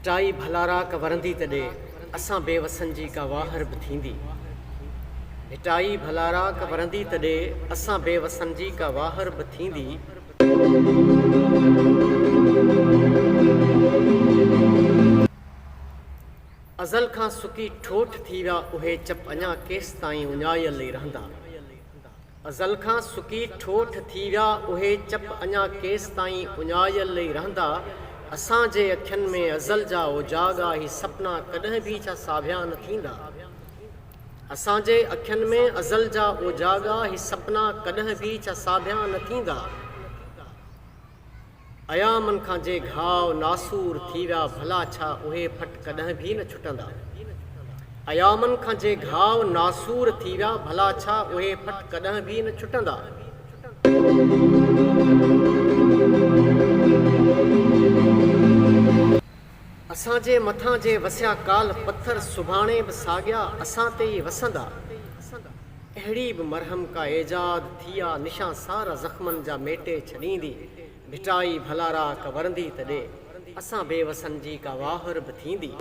भिटाई भलारा क वरंदी तॾे असां बेवसन जी का वाहर बि थींदी। भिटाई भलारा क वरंदी तॾे असां बेवसन जी का वाहर बि थींदी। अज़ल खां सुकी ठोठ थी विया उहे चप अञा केस ताईं उञायल ई रहंदा। अज़ल खां सुकी ठोठ थी विया उहे चप अञा केस ताईं उञायल ई रहंदा। असांजे अखियुनि में अज़ल जा उजागा ही सपना कॾहिं बि छा साभिया न थींदा। असांजे अखियुनि में अज़ल जा उजागा ही सपना कॾहिं बि छा साभिया न थींदा। अयामनि खां जे घाव नासूर थी विया भला छा उहे फट कॾहिं बि न छुटंदा। अयामनि खां जे घाव नासूर थी विया भला छा उहे फट कॾहिं बि न छुटंदा। असांजे मथां जे वसिया काल पत्थर सुभाणे बि साॻिया असां ते ई वसंदा। अहिड़ी बि मरहम का एजाद थी आ निशां सारा ज़ख़्मनि जा मेटे छॾींदी। भिटाई भलारा क वरंदी तॾे असां बेवसन जी का वाहर बि थींदी।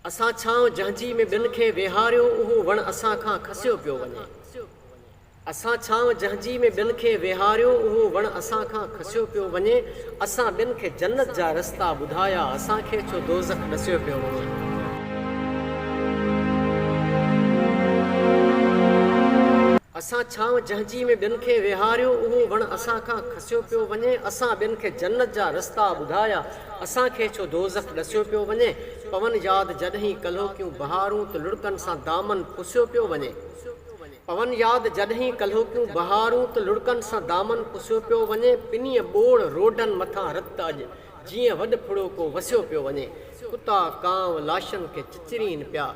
असां छांव जंहिंजी में ॿिनि खे विहारियो उहो वण असां खां खसियो पियो वञे। असां छांव जंहिंजी में ॿिनि खे विहारियो उहो वण असां खां खसियो पियो वञे। असां ॿिनि खे जन्नत जा रस्ता ॿुधाया असांखे छो दोज़ख ॾसियो पियो वञे। असां छांव जंहिंजी में ॿिनि खे विहारियो उहो वण असां खां खसियो पियो वञे। असां ॿिनि खे जन्नत जा रस्ता ॿुधाया असांखे छो दोज़ख ॾसियो पियो वञे। पवन यादि जॾहिं कल्होकियूं बहारूं त लुड़कनि सां दामन पुसियो पियो वञे। पवन यादि जॾहिं कल्होकियूं बहारूं त लुड़कनि सां दामन पुसियो पियो वञे। पिनीअ ॿोड़ रोडनि मथां रत अॼु जीअं वॾ फुड़ो को वसियो पियो वञे। कुता कांव लाशनि खे चिचरीनि पिया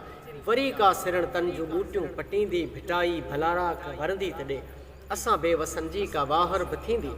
वरी का सिरण तन जूं ॿूटियूं पटींदी। भिटाई भलारा क वरंदी तॾे असां बेवसन जी का वाहर बि थींदी।